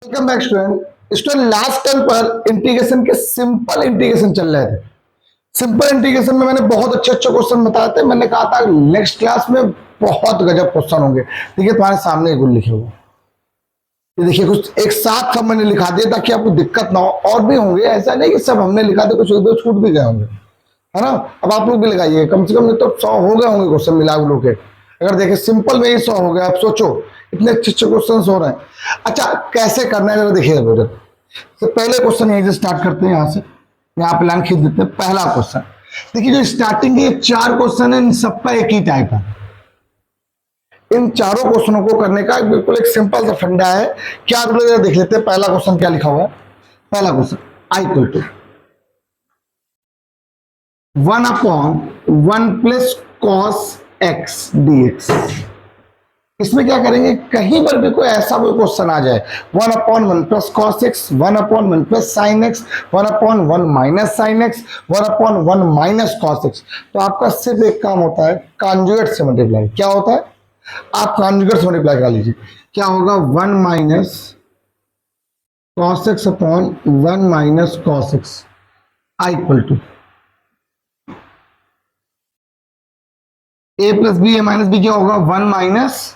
Welcome back student. Student last time पर integration के simple integration चल रहे थे। सिंपल इंटीग्रेशन में मैंने बहुत अच्छे अच्छे क्वेश्चन बताए थे। मैंने कहा था नेक्स्ट क्लास में बहुत गजब क्वेश्चन होंगे। देखिए तुम्हारे सामने एक लिखे हुए, ये देखिए कुछ एक साथ सब मैंने लिखा दिया ताकि आपको दिक्कत ना हो। और भी होंगे, ऐसा नहीं कि सब हमने लिखा था, कुछ एक दो छूट भी गए होंगे, है ना। अब आप लोग भी लगाइए, कम से कम तो 100 हो गए होंगे क्वेश्चन मिला लोग के। अगर देखें सिंपल में ही 100 हो गया, आप सोचो इतने अच्छे अच्छे क्वेश्चन हो रहे हैं। अच्छा कैसे करना है जरा देखिए। तो पहले क्वेश्चन यहीं से स्टार्ट करते हैं, यहाँ से यहाँ पे लाइन खींच देते हैं। पहला क्वेश्चन देखिए, जो स्टार्टिंग के 4 क्वेश्चन है इन सबका एक ही टाइप है। इन चारों क्वेश्चनों को करने का बिल्कुल एक सिंपल सा फंडा है। क्या आप लोग देख लेते हैं पहला क्वेश्चन क्या लिखा हुआ है। पहला question I equal to 1/1 plus cos x dx। इसमें क्या करेंगे, कहीं पर भी कोई ऐसा कोई क्वेश्चन आ जाए 1/1 plus cos x, 1/1 plus sine x, 1/1 minus sine x, 1/1 minus cos x, तो आपका सिर्फ एक काम होता है, कॉन्जुगेट से मल्टीप्लाई। क्या होता है, आप कॉन्जुगेट से मल्टीप्लाई कर लीजिए। क्या होगा, 1 minus cos x upon 1 minus cos x I equal to a plus b, a minus b क्या होगा, 1 माइनस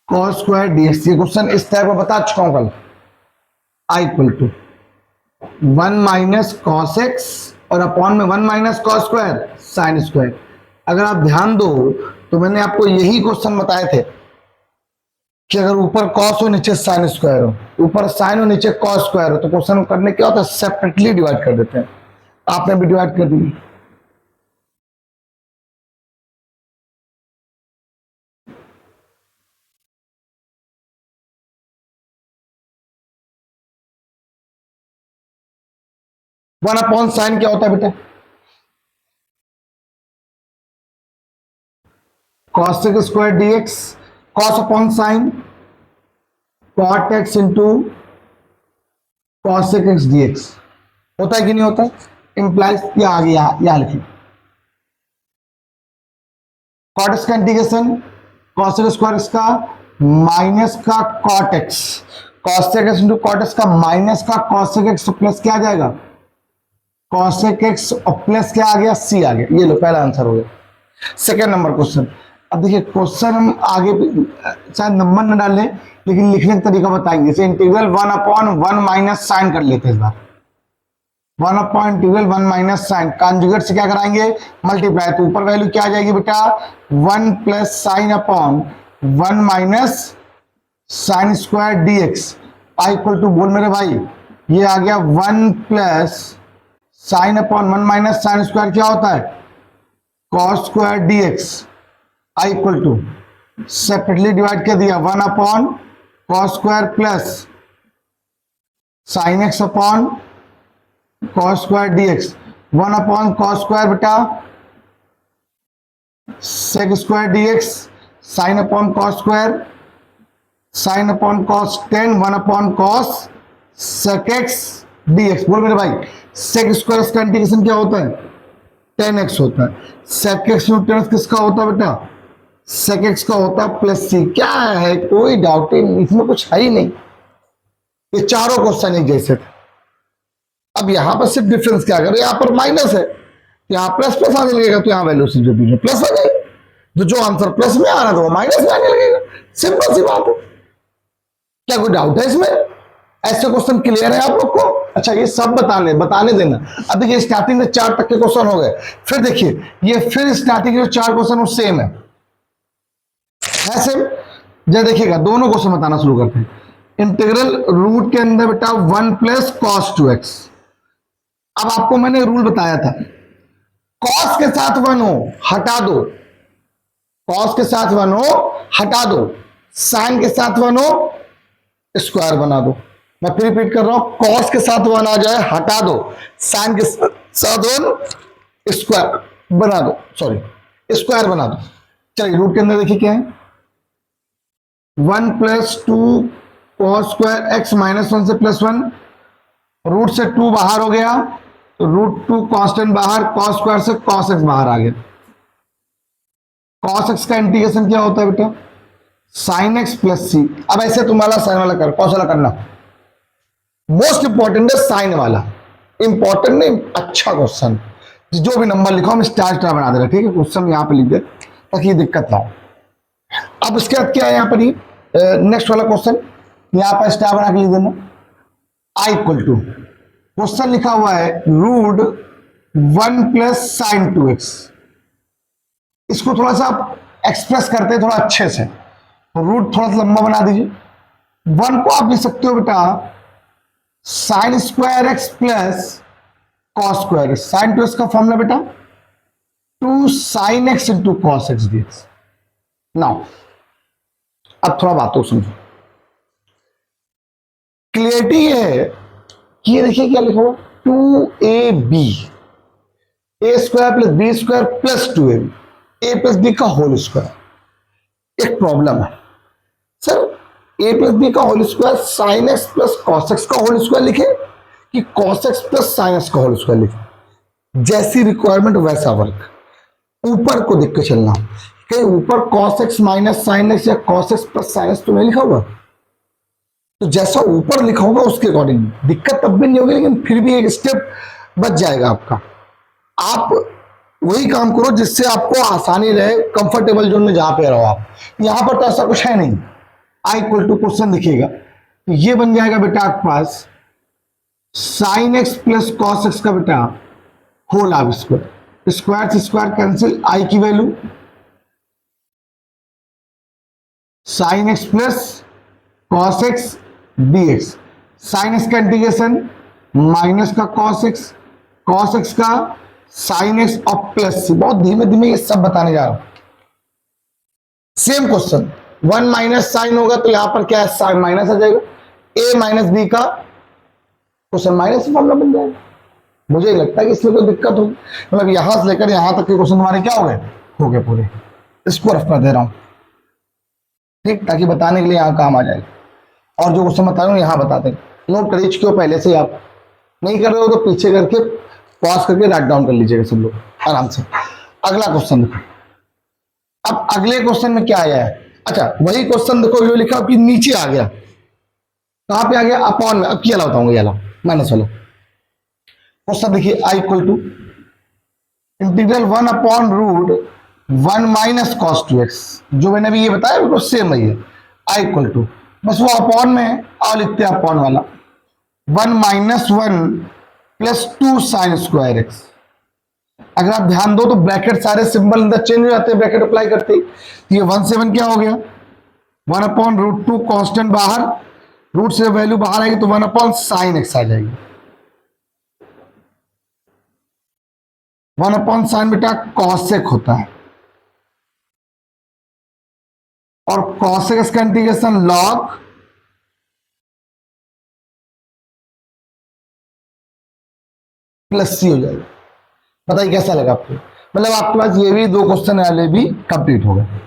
कॉस स्क्वायर डीएक्स। ये क्वेश्चन इस टाइप का बता चुका हूं कल। I equal to 1 minus cos x और अपॉन में 1 minus cos square sine square. अगर आप ध्यान दो तो मैंने आपको यही क्वेश्चन बताए थे कि अगर ऊपर कॉस हो नीचे साइन स्क्वायर हो, ऊपर साइन हो नीचे कॉस स्क्वायर हो, तो क्वेश्चन करने क्या होता है, सेपरेटली डिवाइड कर देते हैं। आपने भी डिवाइड कर दी। 1 साइन क्या होता है बेटा, cos x square d x, cos upon sine cot x into cos x d x. होता है कि नहीं होता है, इंप्लाइज क्या आ गया, यहां लिखिए कॉट एक्स का इंटीग्रेशन कॉस एक्स स्क्वायर इसका माइनस का cot x, cos x into cot x का माइनस का कॉस एक्स, तो प्लस क्या आ जाएगा, कॉस एक्स और प्लस क्या आ गया, सी आ गया। ये लो पहला आंसर हो गया। Second number question. अब देखिए क्वेश्चन हम आगे शायद नंबर न डालें लेकिन लिखने का तरीका बताएंगे। जैसे इंटीग्रल 1/1 माइनस साइन कर लेते हैं इस बार। 1/1 माइनस साइन कॉन्जुगेट से क्या कराएंगे, मल्टीप्लाई। तो ऊपर वैल्यू क्या आ जाएगी बेटा, 1 plus sine upon 1 minus sine square dx I equal to, बोल मेरे भाई, ये आ गया 1 plus sine upon 1 minus sine square क्या होता है, cos square dx I equal to, separately divide कर दिया 1 upon cos square plus sine x upon cos square dx. 1 upon cos square बेटा sec square dx, sine upon cos square sine upon cos tan, 1 upon cos sec x d x. बोल मेरे भाई, sec square का integration क्या होता है, 10x होता है। सेक एक्स न्यूटन किसका होता है बेटा, सेक एक्स का होता है प्लस सी। क्या है, कोई डाउट ही नहीं, इसमें कुछ है ही नहीं। ये चारों क्वेश्चन एक जैसे थे। अब यहां पर सिर्फ डिफरेंस क्या करें, यहां पर माइनस है, यहां प्लस प्लस आने लगेगा, तो यहां वैल्यू सिर्फ प्लस आ जाएगी। तो जो आंसर प्लस में आ रहा था वो माइनस में आने लगेगा। सिंपल सी बात है, क्या कोई डाउट है इसमें, ऐसे क्वेश्चन क्लियर है आप लोग को। अच्छा ये सब बताने देना। अब देखिए स्टार्टिंग में 4 तक के क्वेश्चन हो गए, फिर देखिए ये फिर स्टार्टिंग के जो 4 क्वेश्चन वो सेम है सेम। जब देखिएगा दोनों क्वेश्चन बताना शुरू करते हैं। इंटीग्रल रूट के अंदर बेटा 1 प्लस कॉस 2x। अब आपको मैंने रूल बताया था, कॉस के साथ 1 हो हटा दो, कॉस के साथ 1 हो हटा दो, साइन के साथ 1 हो स्क्वायर बना दो। मैं फिर रिपीट कर रहा हूं, कॉस के साथ 1 आ जाए हटा दो, साइन के साथ 1 स्क्वायर बना दो, सॉरी स्क्वायर बना दो। चलिए रूट के अंदर देखिए क्या है, 1 plus 2 cos square x minus 1 से प्लस 1, रूट से 2 बाहर हो गया तो रूट 2 कांस्टेंट बाहर, कॉस स्क्वायर से कॉस एक्स बाहर आ गया। कॉस एक्स का इंटीग्रेशन क्या होता है बेटा, साइन एक्स प्लस सी। अब ऐसे तुम्हारा साइन वाला कर, कौन सा वाला करना, मोस्ट इंपॉर्टेंट है साइन वाला, इंपॉर्टेंट नहीं, अच्छा क्वेश्चन। जो भी नंबर लिखो हम स्टार स्टार बना दे रहे, ठीक है, क्वेश्चन यहाँ पे लिख दे ताकि ये दिक्कत ना हो। अब इसके बाद क्या है यहाँ पर, नेक्स्ट वाला क्वेश्चन यहाँ पर स्टार बना के लिख देना। आई इक्वल टू, क्वेश्चन लिखा हुआ है रूट 1 प्लस साइन 2x। इसको थोड़ा सा आप एक्सप्रेस करते हैं थोड़ा अच्छे से, तो रूट थोड़ा सा लंबा बना दीजिए। 1 को आप लिख सकते हो बेटा sine square x plus cos square x. Sine 2x का फॉर्मूला बेटा 2 sine x into cos x dx। Now अब थोड़ा बातों समझो, क्लियरिटी ये है कि ये देखिए क्या लिखा हुआ 2ab a square plus b square plus 2ab, a plus b का होल स्क्वायर। एक प्रॉब्लम है सर, ए प्लस बी का whole square sine x plus cos x का होल स्क्वायर लिखे कि cos x plus sine x का whole square लिखे, जैसी रिक्वायरमेंट वैसा वर्क। ऊपर को देख के चलना, कहीं ऊपर cos x minus sine x या cos x plus sine x तो नहीं लिखा हुआ, तो जैसा ऊपर लिखा होगा उसके अकॉर्डिंग दिक्कत तब भी नहीं होगी, लेकिन फिर भी एक स्टेप बच जाएगा आपका। आप वही काम करो जिससे आपको आसानी रहे, कंफर्टेबल जोन में जहां पे रहो आप। यहां पर तो ऐसा कुछ है नहीं। आई इक्वल टू क्वेश्चन दिखेगा तो ये बन जाएगा बेटा आपके पास sine x plus cos x का बेटा होल हाफ स्क्वायर, स्क्वायर से स्क्वायर कैंसिल, आई की value sine x plus cos x dx, sine x का इंटीग्रेशन माइनस का कॉस एक्स का साइन एक्स और प्लस सी। बहुत धीमे धीमे ये सब बताने जा रहा हूं। सेम क्वेश्चन 1 माइनस साइन होगा तो यहां पर क्या है, साइन माइनस आ जाएगा, a माइनस बी का क्वेश्चन माइनस फॉर्मूला बन जाएगा। मुझे लगता है कि इसमें कोई दिक्कत होगी, मतलब यहां से लेकर यहां तक के क्वेश्चन तुम्हारे क्या हो गए पूरे। इसको रफ कर दे रहा हूं ठीक, ताकि बताने के लिए यहां काम आ जाएगा। और जो क्वेश्चन बता रहा हूं यहां बताते हैं, नोट कर लीजिए पहले से। आप नहीं कर रहे हो तो पीछे करके पॉज करके राइट डाउन कर लीजिएगा सब लोग आराम से। अगला क्वेश्चन देखो, अब अगले क्वेश्चन में क्या आया है, अच्छा वही क्वेश्चन देखो जो लिखा कि नीचे आ गया, कहां पे आ गया, अपॉन में। अब क्या बताऊंगा, ये माइनस वाला क्वेश्चन देखिए। आई इक्वल टू इंटीग्रल 1 अपॉन रूट 1 माइनस कॉस 2x, जो मैंने अभी ये बताया बिल्कुल सेम है ये। आई इक्वल टू बस वो अपॉन में और लिखते हैं अपॉन वाला 1 minus 1 plus 2 sine square x. अगर आप ध्यान दो तो ब्रैकेट सारे सिंबल अंदर चेंज हो जाते हैं ब्रैकेट अप्लाई करते ही। ये 1 से 1 क्या हो गया 1 अपॉन रूट 2, कॉन्स्टेंट बाहर, रूट से वैल्यू बाहर आएगी तो 1 अपॉन साइन एक्स आ जाएगी। 1 अपॉन साइन बेटा कॉसेक होता है, और कॉसेक एक्स का इंटीग्रेशन लॉग प्लस सी हो जाएगा। बताइए कैसा लगा आपको, मतलब आपके पास ये भी दो क्वेश्चन वाले भी कंप्लीट हो गए।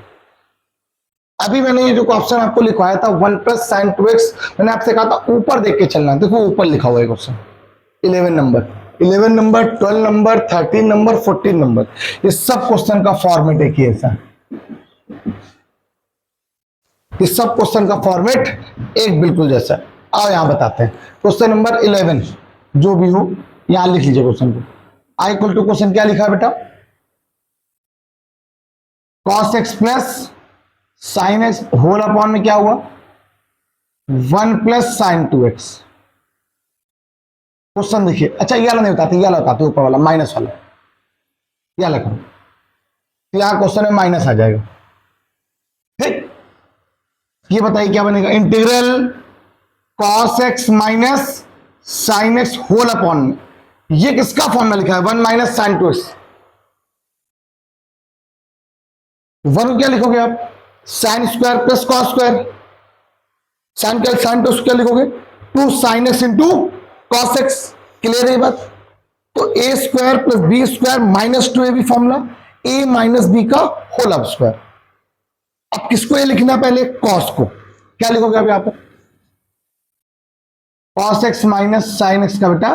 अभी मैंने ये जो क्वेश्चन आपको लिखवाया था 1 प्लस साइन 2x, मैंने आपसे कहा था ऊपर देख के चलना। देखो ऊपर लिखा हुआ है question 11 number, 12 number 13 number 14 number, ये सब क्वेश्चन का फॉर्मेट एक ही ऐसा, इस सब क्वेश्चन का फॉर्मेट एक बिल्कुल जैसा। आओ यहां बताते हैं क्वेश्चन नंबर 11 जो भी हो यहां लिख लीजिए क्वेश्चन को। आई इक्वल टू क्वेश्चन क्या लिखा है बेटा, cos x plus sine x whole upon में क्या हुआ 1 प्लस साइन 2x। क्वेश्चन देखिए, अच्छा ये वाला नहीं बताते, ये वाला बताते ऊपर वाला माइनस वाला, ये वाला करो, यहां क्वेश्चन में माइनस आ जाएगा। ठीक, ये बताइए क्या बनेगा, integral cos x minus sine x whole upon में, ये किसका फॉर्मूला लिखा है 1 माइनस साइन 2x। 1 क्या लिखोगे आप sine square plus cos square, sine क्या साइन 2 क्या लिखोगे 2 sine x into cos x. Clear है बात, तो a square plus b square minus 2ab formula, a minus b का होल ऑफ स्क्वायर। अब किसको ये लिखना पहले कॉस को, क्या लिखोगे आप यहां पर cos x minus sine x का बेटा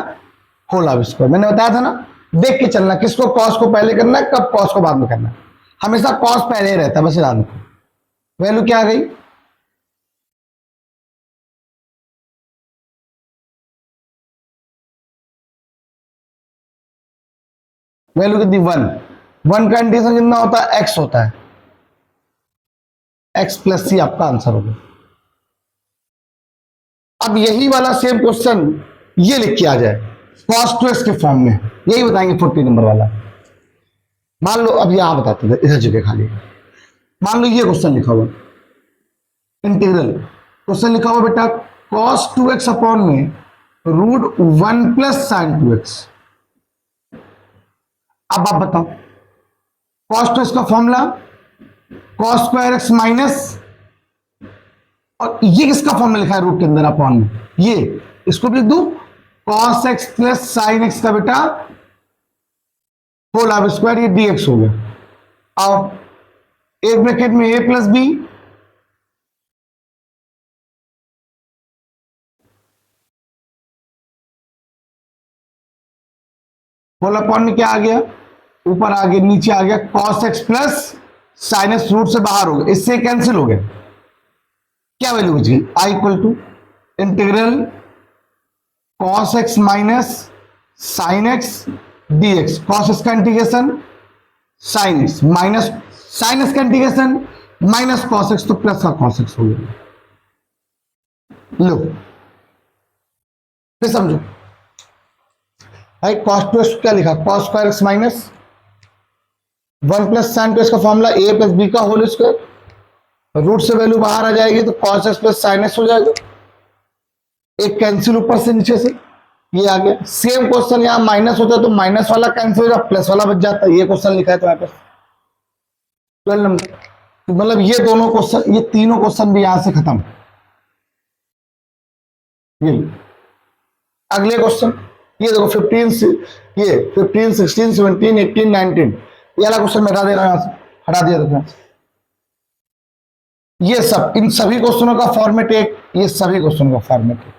होल ऑफ स्क्वायर। मैंने बताया था ना देख के चलना, किसको कॉस को पहले करना है कब कॉस को बाद में करना है। हमेशा कॉस पहले ही रहता है, बस याद रखो। वैल्यू क्या आ गई वैल्यू कितनी 1, 1 का इंटीग्रेशन कितना होता है x होता है, x प्लस सी आपका आंसर होगा। अब यही वाला सेम क्वेश्चन ये लिख के आ जाए cos 2x के फॉर्म में, यही बताएंगे 40 नंबर वाला। मान लो अब यहां बताते थे इधर जगह खाली, मान लो ये क्वेश्चन लिखा हुआ इंटीग्रल, क्वेश्चन लिखा हुआ बेटा cos 2x अपॉन में √1 प्लस sin 2x। अब आप बताओ cos 2x का formula cos square x minus, और ये किसका फॉर्मूला लिखा है रूट के अंदर अपॉन में, ये इसको भी लिख दू cos x plus sin x का बेटा होल हाफ स्क्वायर, ये dx हो गया। अब एक ब्रैकेट में a plus b, whole upon में क्या आ गया, ऊपर आ गया नीचे आ गया cos x plus sin x, root से बाहर हो गया, इससे कैंसिल हो गया, क्या वैल्यू बच गई i equal to integral cos x minus sin x dx, cos x का integration sin x minus sin x का इंटीग्रेशन माइनस cos x, तो प्लस का cos x हो गया। लो फिर समझो भाई cos 2x क्या लिखा, cos square x minus 1 plus sin 2x का फॉर्मूला a प्लस b का होल स्क्वायर, रूट से वैल्यू बाहर आ जाएगी तो cos x plus sin x हो जाएगा, एक कैंसिल ऊपर से नीचे से ये आ गया। सेम क्वेश्चन यहां माइनस होता है तो माइनस वाला कैंसिल हो जाता, प्लस वाला बच जाता है, ये क्वेश्चन लिखा है तो यहाँ पर 12 नंबर, मतलब ये दोनों क्वेश्चन, ये तीनों क्वेश्चन भी यहां से खत्म। ये अगले क्वेश्चन ये देखो 15 से ये 15 16 17 18 19, ये वाला क्वेश्चन मैं हटा दे रहा हूं, यहां से हटा दिया देखो। ये सब इन सभी क्वेश्चनों का फॉर्मेट एक, ये सभी क्वेश्चनों का फॉर्मेट एक,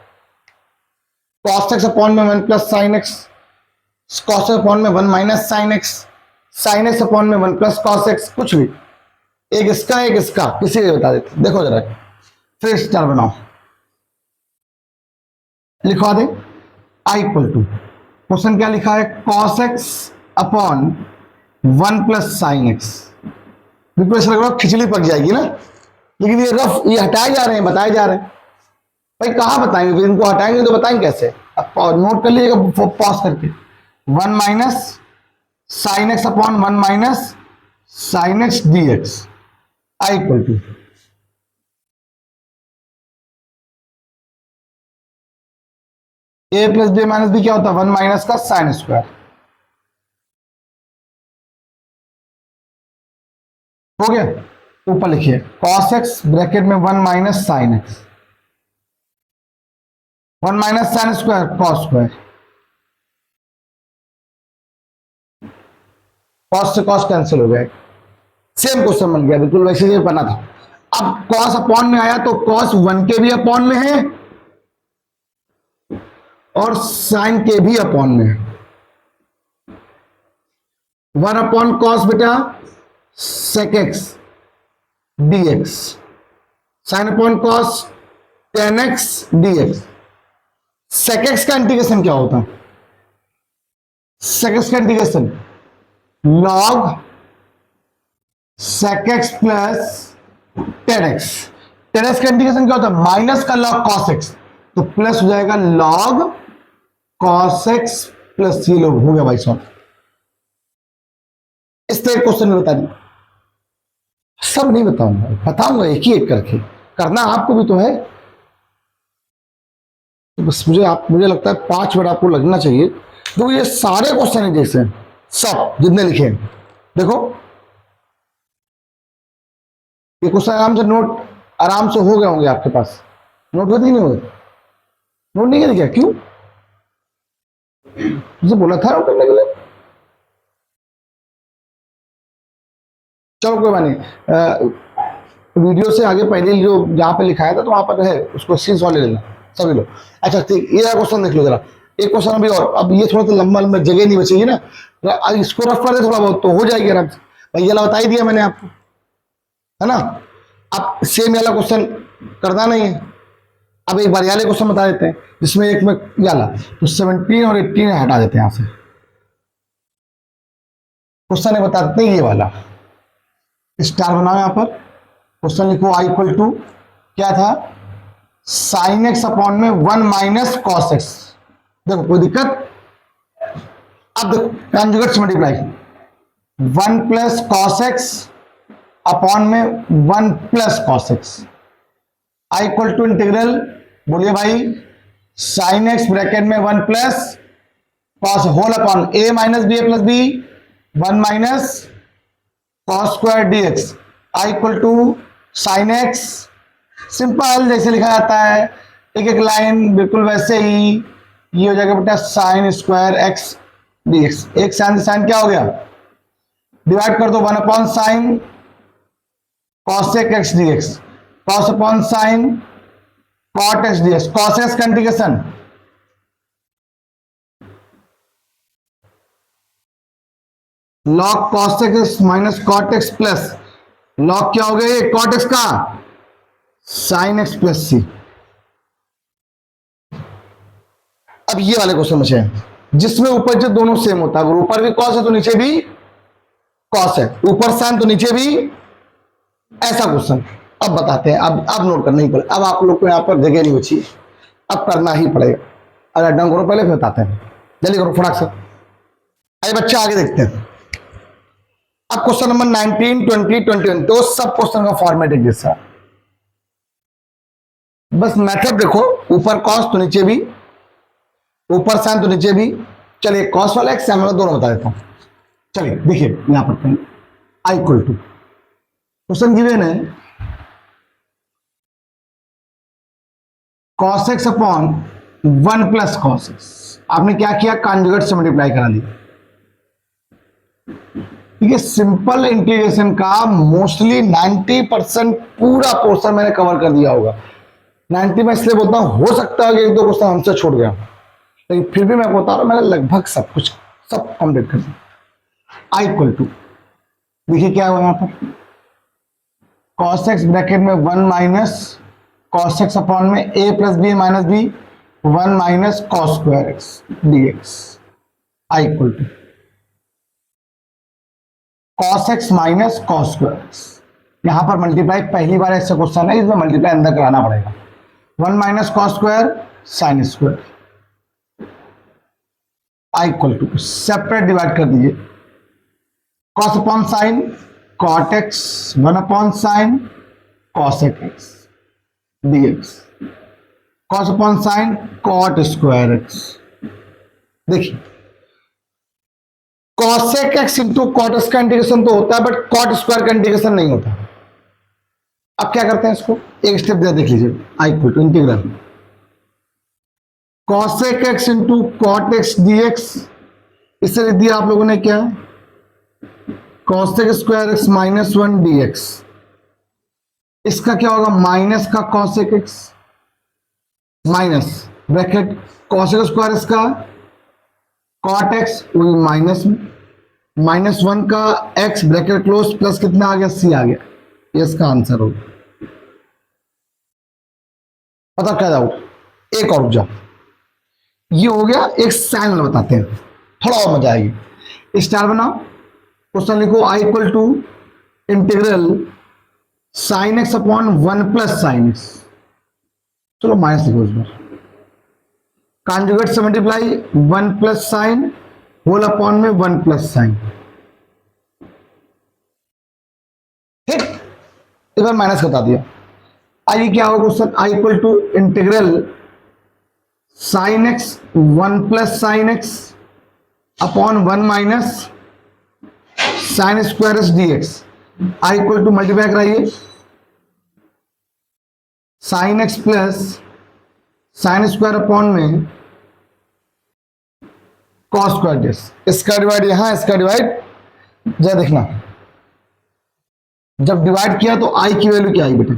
cos x अपॉन में 1 plus sin x, cos x upon में 1 minus sin x, sin x upon में 1 प्लस cos x, कुछ भी एक इसका एक इसका, किसी को बता देते। देखो जरा फिर स्टार बनाओ, लिखवा दे i इक्वल टू, क्वेश्चन क्या लिखा है cos x upon 1 plus sin x। बिल्कुल ऐसा लग रहा है खिचड़ी पक जाएगी ना, लेकिन ये रफ, ये हटाए जा रहे हैं, बताए जा रहे हैं। भाई कहां बताएंगे, फिर इनको हटाएंगे तो बताएंगे कैसे, अब नोट कर लीजिएगा पॉज करके, 1 minus sin x upon 1 minus sin x dx, i equal to a plus b minus b क्या होता है 1 माइनस का साइन स्क्वायर, हो गया। ऊपर लिखिए cos x ब्रैकेट में 1 minus sine x, 1 minus sine square cos स्क्वायर, cos से cos कैंसिल हो गया, सेम क्वेश्चन बन गया, बिल्कुल वैसे ही बना था। अब cos अपॉन में आया तो cos 1 के भी अपॉन में है और साइन के भी अपॉन में है, 1 अपॉन cos बेटा sec x dx, sine upon cos tan x dx। sec x का इंटीग्रेशन क्या होता है, sec x का integration log sec x plus tan x, tan x का इंटीग्रेशन क्या होता है माइनस का log cos x, तो प्लस हो जाएगा log cos x प्लस ये लोग हो गया भाई साहब। इस तरह क्वेश्चन बता दिया, सब नहीं बताऊंगा, बताऊंगा एक ही एक करके, करना आपको भी तो है। तो बस मुझे लगता है 5 मिनट आपको लगना चाहिए, तो ये सारे क्वेश्चन है जैसे सब जितने लिखे हैं, देखो ये क्वेश्चन आराम से नोट आराम से हो गए होंगे आपके पास, नोट होते ही नहीं हुए, नोट नहीं किया क्या, क्यों मुझे बोला था नोट करने के लिए। चलो कोई बात नहीं, वीडियो से आगे पहले जो जहां पे लिखाया था तो वहां पर है उसको स्क्रीनशॉट ले लेना सभी लोग। अच्छा ठीक, ये क्वेश्चन देख लो जरा, एक क्वेश्चन अभी और, अब ये थोड़ा सा लंबा लंबा जगह नहीं बचेगी ना, इसको रफ कर दे थोड़ा बहुत तो हो जाएगी आराम से। भाई ये बता ही दिया मैंने आपको, है ना। अब सेम वाला क्वेश्चन करना नहीं है, अब एक बार वाले क्वेश्चन बता देते हैं जिसमें एक में याला तो 17 और 18 हटा देते हैं यहां से। क्वेश्चन है बता देते हैं ये वाला, स्टार बनाओ यहां पर, क्वेश्चन लिखो आई इक्वल टू क्या था, साइन एक्स अपॉन में 1 माइनस कॉस एक्स। देखो कोई दिक्कत, अब देखो कॉन्जुगेट से multiply, 1 plus cos x upon में 1 plus cos x, I equal to integral, बोलिए भाई, साइन एक्स ब्रैकेट में 1 plus cos whole upon a minus b a plus b 1 minus cos square dx, I equal to sine x, simple जैसे लिखा जाता है, एक एक लाइन बिल्कुल वैसे ही, ये हो जाएगा बेटा साइन स्क्वायर एक्स डीएक्स, एक साइन से साइन क्या हो गया, डिवाइड कर दो 1 upon sine cos x dx, cos upon sine cot x dx, cos x का integration log cos x minus cot x plus log क्या हो गया ये कॉट एक्स का साइन एक्स प्लस सी। अब ये वाले क्वेश्चन बचे जिसमें ऊपर जो दोनों सेम होता है, अगर ऊपर भी कॉस है तो नीचे भी कॉस है, ऊपर साइन तो नीचे भी, ऐसा क्वेश्चन अब बताते हैं। अब नोट करना ही पड़ेगा, अब आप लोग को यहां पर जगह नहीं बची, अब करना ही पड़ेगा। अगर डन करो पहले फिर बताते हैं, जल्दी करो फटाक से। आइए बच्चे आगे देखते हैं। अब क्वेश्चन नंबर 19, 20, 21 तो सब क्वेश्चन का फॉर्मेट है जैसा, बस मेथड देखो, ऊपर कॉस तो नीचे भी, ऊपर साइन तो नीचे भी। चलिए कॉस वाला एक साइन वाला दोनों बता देता हूं। चलिए देखिए यहां पर आई इक्वल टू क्वेश्चन गिवन है cos x upon 1 plus cos x, आपने क्या किया कॉन्जुगेट से मल्टीप्लाई करा दिया। ठीक है, सिंपल इंटीग्रेशन का मोस्टली 90% पूरा पोर्शन मैंने कवर कर दिया होगा। 90 में इसलिए बोलता हूं, हो सकता है कि एक दो क्वेश्चन हमसे छूट गया, लेकिन फिर भी मैं बता रहा हूं मैंने लगभग सब कुछ सब कंप्लीट कर दिया। आई इक्वल टू देखिए क्या हुआ यहां पर, कॉस एक्स ब्रैकेट में 1 माइनस कॉस एक्स अपॉन में a plus b minus b 1 minus cos square x dx, I equal to cos x minus cos square x. यहां पर मल्टीप्लाई पहली बार ऐसा क्वेश्चन है, इसमें मल्टीप्लाई अंदर कराना पड़ेगा। 1 minus cos square sine square, I equal to separate divide कर दीजिए, cos upon sine cot x 1 upon sine cos x dx, cos upon sine cot square x. देखिए cosec x into cot x का integration तो होता है, but cot square का integration नहीं होता। अब क्या करते हैं इसको, एक स्टेप दे देख लीजिए, I equal to integral cosec x into cot x dx, इससे लिख दिया आप लोगों ने क्या, cosec square x minus 1 dx. इसका क्या होगा, माइनस का cosec x minus bracket cosec square इसका कॉट एक्स वही माइनस में माइनस 1 का एक्स ब्रैकेट क्लोज प्लस कितना आ गया सी आ गया, ये इसका आंसर होगा। पता क्या डाउट, एक और जाओ, ये हो गया एक साइन वाला बताते हैं, थोड़ा और मजा आएगी। स्टार बनाओ, क्वेश्चन लिखो I equal to integral sine x upon 1 plus sine x, चलो माइनस लिखो इस बार, कॉन्जुगेट से multiply 1 plus sine whole upon में 1 प्लस साइन, ठीक, इस बार माइनस बता दिया। आइए क्या होगा question, I equal to integral sine x 1 plus sine x upon 1 minus sine square x dx, I equal to multiply कराइए sine x plus sine square upon में कॉस स्क्वायर डीएक्स, इसका डिवाइड यहां, इसका डिवाइड जरा देखना, जब divide किया तो आई की वैल्यू क्या आई बेटा,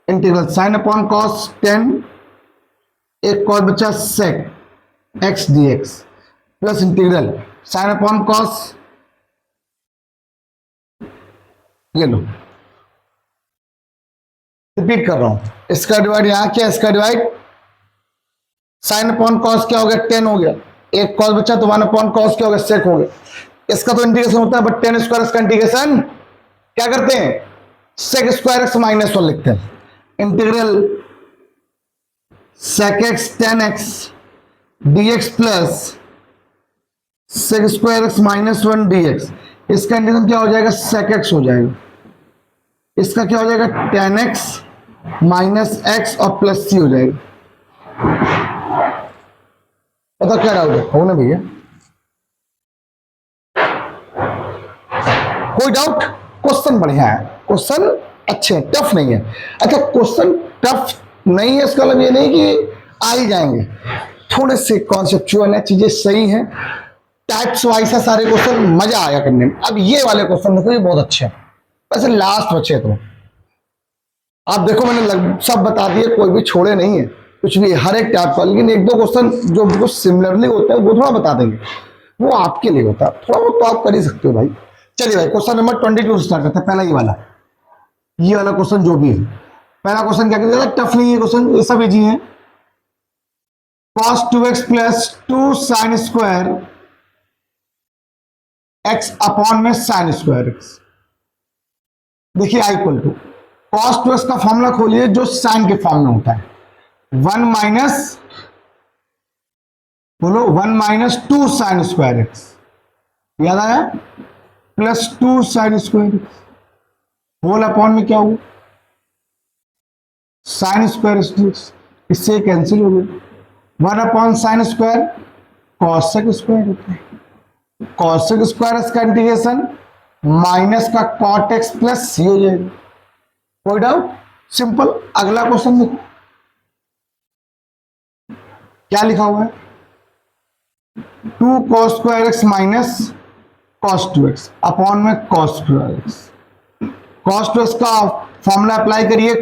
इंटीग्रल साइन अपॉन कॉस 10 एक कॉस बचा sec x d x plus integral sine upon cos, ये लो रिपीट कर रहा हूं, इसका डिवाइड यहां किया, इसका डिवाइड साइन अपॉन कॉस क्या हो गया 10 हो गया, एक कॉस बचा तो 1 अपॉन कॉस क्या हो गया सेक हो गया, इसका तो इंटीग्रेशन होता है, बट टेन स्क्वायर एक्स का इंटीग्रेशन क्या करते हैं, सेक स्क्वायर एक्स माइनस 1 लिखते हैं। Integral sec x tan x d x plus sec square x minus 1 d x, इसका इंटीग्रेशन क्या हो जाएगा, सेक एक्स हो जाएगा। इसका क्या हो जाएगा, टेन एक्स माइनस एक्स और प्लस सी हो जाएगा। पता क्या डाउट है, हो ना भैया, कोई डाउट? क्वेश्चन बढ़िया है, क्वेश्चन अच्छे हैं, टफ नहीं है। अच्छा क्वेश्चन टफ नहीं है इसका मतलब ये नहीं कि आ ही जाएंगे, थोड़े से कॉन्सेप्चुअल है, चीजें सही हैं, टाइप्स वाइज है सारे क्वेश्चन, मजा आया करने में। अब ये वाले क्वेश्चन देखो, ये बहुत अच्छे हैं, वैसे लास्ट बचे तो आप देखो मैंने सब बता दिए, कोई भी छोड़े नहीं है, कुछ भी हर एक टाइप का, लेकिन एक दो क्वेश्चन जो बिल्कुल सिमिलरली होते हैं वो थोड़ा बता देंगे, वो आपके लिए होता है, थोड़ा बहुत तो आप कर ही सकते हो भाई। चलिए भाई क्वेश्चन नंबर 22 स्टार्ट करते हैं। पहला ये वाला क्वेश्चन जो भी है, पहला क्वेश्चन क्या कहते हैं, टफ नहीं है क्वेश्चन, ये सब इजी है। cos 2x plus 2 sine square x upon में साइन स्क्वायर x। देखिए I equal to cos 2x का फॉर्मूला खोलिए जो साइन के फॉर्म में होता है, 1 माइनस बोलो 1 माइनस 2 साइन स्क्वायर x, याद आया, plus 2 sine square x whole upon में क्या हुआ, साइन स्क्वायर x, इससे कैंसिल हो गया, 1 upon sine square cosec square होता है, कॉसेक स्क्वायर इसका इंटीग्रेशन माइनस का कॉट एक्स प्लस सी हो जाएगा। कोई डाउट? सिंपल। अगला क्वेश्चन देखो क्या लिखा हुआ है, 2 cos square x minus cos 2x upon में cos square x. cos 2x का फॉर्मूला अप्लाई करिए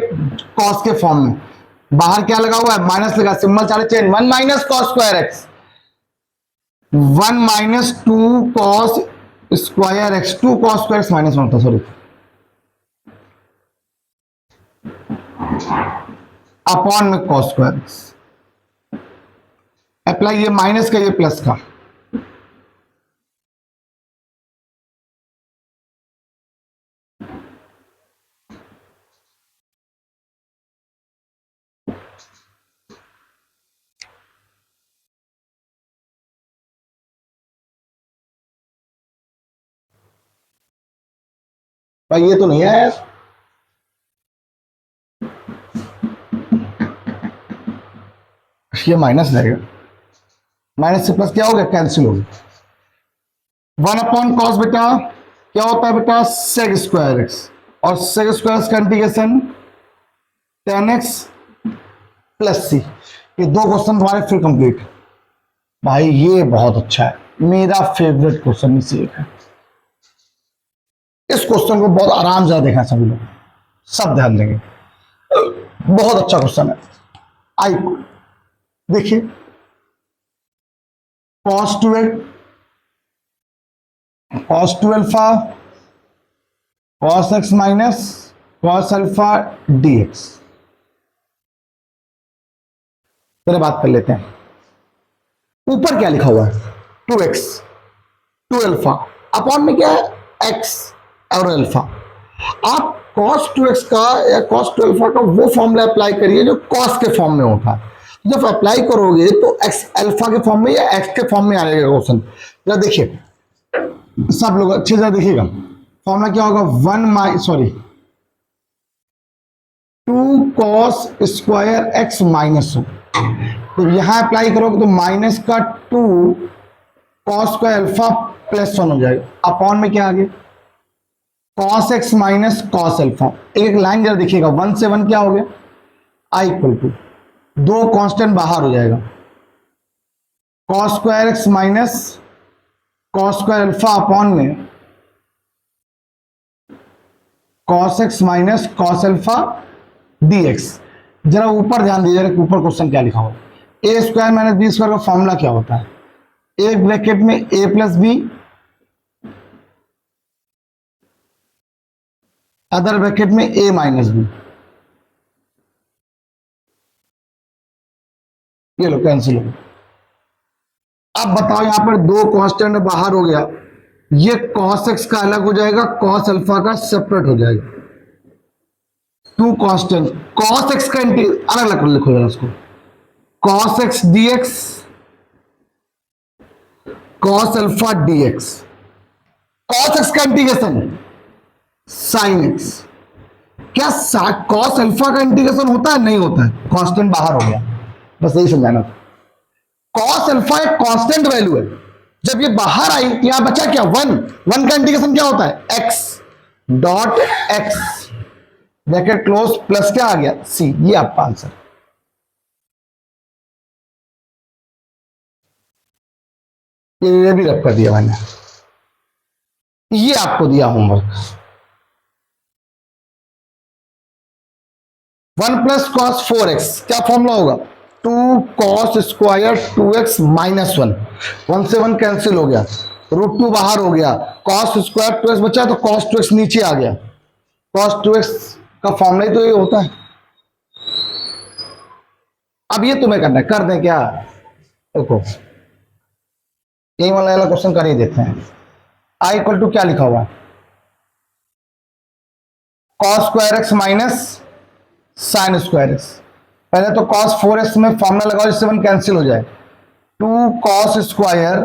cos के फॉर्म में, बाहर क्या लगा हुआ है, माइनस लगा, सिंबल चाले change, 1 minus cos square x, 1 minus 2 cos square x, 2 cos square x minus 1 होता, सॉरी, अपॉन में cos स्क्वायर एक्स। अप्लाई ये माइनस का, ये प्लस का, भाई ये तो नहीं है यार, ये माइनस रहेगा, माइनस से प्लस क्या हो गया, कैंसिल हो गया। 1 अपॉन कॉस बेटा क्या होता है बेटा, सेक स्क्वायर एक्स, और सेक स्क्वायर का integration ten x plus C. ये दो क्वेश्चन तुम्हारे फिर कंप्लीट। भाई ये बहुत अच्छा है, मेरा फेवरेट क्वेश्चन में से एक है। इस क्वेश्चन को बहुत आराम से देखना सभी लोग, सब ध्यान देंगे, बहुत अच्छा क्वेश्चन है। आई देखिए cos 2 alpha cos x minus cos alpha dx। पहले बात कर लेते हैं, ऊपर क्या लिखा हुआ है, 2x 2 अल्फा अपॉन में क्या है x और अल्फा। आप cos 2x का या cos 2 अल्फा का वो फॉर्मूला अप्लाई करिए जो cos के फॉर्म में होता है। जब अप्लाई करोगे तो x अल्फा के फॉर्म में या x के फॉर्म में आएगा क्वेश्चन। जरा देखिए सब लोग अच्छे से देखिएगा, फॉर्मूला क्या होगा, 2 cos स्क्वायर x माइनस 1। तो यहां अप्लाई करोगे तो माइनस का 2 cos स्क्वायर अल्फा प्लस 1 हो जाएगा, अपॉन में क्या आ गया cos x minus cos alpha. एक लाइन जरा देखिएगा, 1 से 1 क्या हो गया, आई इक्वल टू 2 कांस्टेंट बाहर हो जाएगा, cos square x minus cos square alpha upon में cos x minus cos alpha dx। जरा ऊपर ध्यान दीजिए, ऊपर क्वेश्चन क्या लिखा हुआ है, A square minus B square का फॉर्मूला क्या होता है, एक ब्रैकेट में a plus B, other bracket में a माइनस बी। ये लो कैंसिल हो गया। अब बताओ यहां पर 2 कांस्टेंट बाहर हो गया, ये cos x का अलग हो जाएगा, cos अल्फा का सेपरेट हो जाएगा। टू कांस्टेंट, cos x का अलग अलग लिखो जरा उसको, cos x dx, cos alpha dx। cos x का इंटीग्रेशन sin x। क्या cos अल्फा का इंटीग्रेशन होता है? नहीं होता है, कांस्टेंट बाहर हो गया, बस यही समझाना था। cos अल्फा एक कांस्टेंट वैल्यू है, जब ये बाहर आई यहां बचा क्या? 1। 1 का इंटीग्रेशन क्या होता है? x dot x bracket close plus क्या आ गया? c। ये आपका आंसर। ये भी रख कर दिया मैंने, ये आपको दिया होमवर्क। 1 प्लस कॉस 4x क्या फॉर्मूला होगा? 2 कॉस स्क्वायर 2x माइनस 1। 1 से 1 कैंसिल हो गया, रूट 2 बाहर हो गया, कॉस स्क्वायर 2x बचा तो कॉस 2x नीचे आ गया। कॉस 2x का फॉर्मूला तो ये होता है। अब ये तुम्हें करना है, कर दें क्या? देखो यही वाला क्वेश्चन कर ही देते हैं। आई इक्वल टू क्या लिखा हुआ है? Cos square x minus sine square x. पहले तो कॉस 4x में फॉर्मूला लगाओ जिससे 1 कैंसिल हो जाए। 2 कॉस स्क्वायर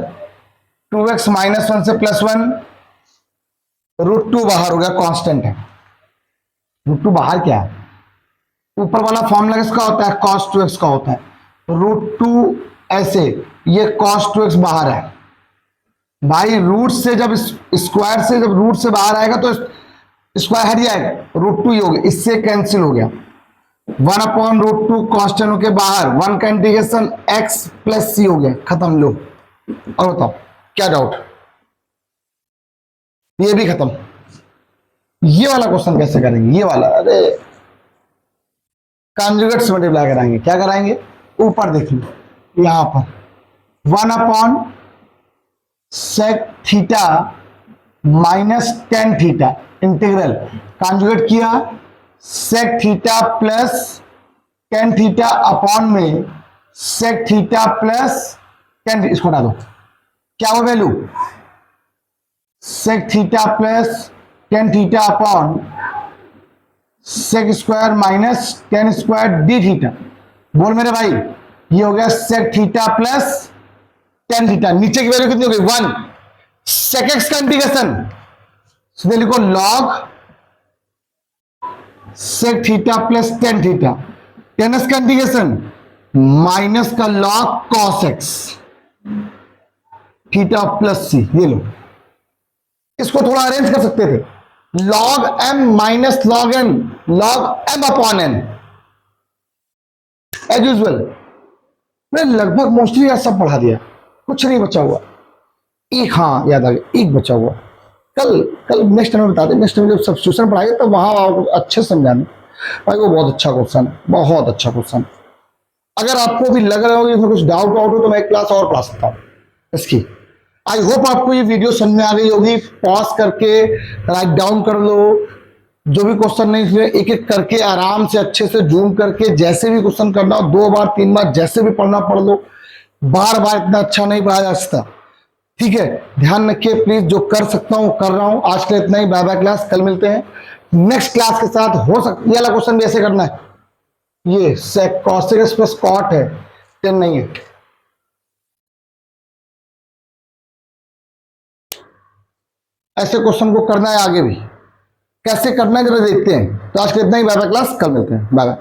2x माइनस 1 से प्लस 1, रूट 2 बाहर हो गया, कांस्टेंट है। रूट 2 बाहर क्या है? ऊपर वाला फॉर्मूला किसका होता है? cos 2x का होता है। रूट 2 ऐसे, ये cos 2x बाहर है भाई। रूट से जब स्क्वायर से जब रूट से बाहर आएगा तो स्क्वायर हट जाएगा, रूट 2 ही हो गया, इससे कैंसिल हो गया। 1 अपॉन रूट 2 कांस्टेंट होके बाहर, 1 का इंटीग्रेशन x प्लस c हो गया, खत्म। लो और बताओ क्या डाउट? ये भी खत्म। ये वाला क्वेश्चन कैसे करेंगे? ये वाला, अरे कॉन्जुगेट से मल्टीप्लाई कराएंगे। क्या कराएंगे? ऊपर देख लो, यहां पर 1 upon sec theta minus tan theta integral, conjugate किया sec theta plus tan theta upon में सेक थीटा प्लस टेन, इसको हटा दो। क्या वो value? Sec theta plus tan theta upon sec square minus tan square D theta. बोल मेरे भाई, ये हो गया sec theta plus tan theta. नीचे की वैल्यू कितनी हो गई? 1। सेक एक्स का इंटीग्रेशन सीधे लिखो log sec theta plus tan theta, tan x का इंटीग्रेशन माइनस का log cos x theta plus C. ये लो, इसको थोड़ा अरेंज कर सकते थे, log m minus log n, log m upon n, as usual. मैंने लगभग मोस्टली यार सब पढ़ा दिया, कुछ नहीं बचा हुआ। एक, हाँ याद आ गया, एक बचा हुआ। कल नेक्स्ट टाइम बता दें, नेक्स्ट टाइम जब सब्स्टिट्यूशन पढ़ाएंगे तो वहां अच्छे समझाने भाई। वो बहुत अच्छा क्वेश्चन है, बहुत अच्छा क्वेश्चन। अगर आपको भी लग रहा हो कि कुछ डाउट हो तो मैं एक क्लास और पढ़ा सकता हूँ इसकी। आई होप आपको ये वीडियो समझ में आ गई होगी। पॉज करके राइट डाउन कर लो, जो भी क्वेश्चन नहीं इसमें एक एक करके आराम से अच्छे से जूम करके जैसे भी क्वेश्चन करना हो 2 बार 3 बार जैसे भी पढ़ना पढ़ लो। बार बार इतना अच्छा नहीं पढ़ा जा सकता, ठीक है? ध्यान रखिए प्लीज, जो कर सकता हूं कर रहा हूं। आज के लिए इतना ही, बाय बाय क्लास, कल मिलते हैं नेक्स्ट क्लास के साथ। हो सकता ये वाला क्वेश्चन भी ऐसे करना है, ये सेक कॉस एक्स प्लस कॉट है, 10 नहीं है। ऐसे क्वेश्चन को करना है आगे भी, कैसे करना है जरा देखते हैं। तो आज के लिए इतना ही, बाय बाय क्लास, कल मिलते हैं, बाय बाय।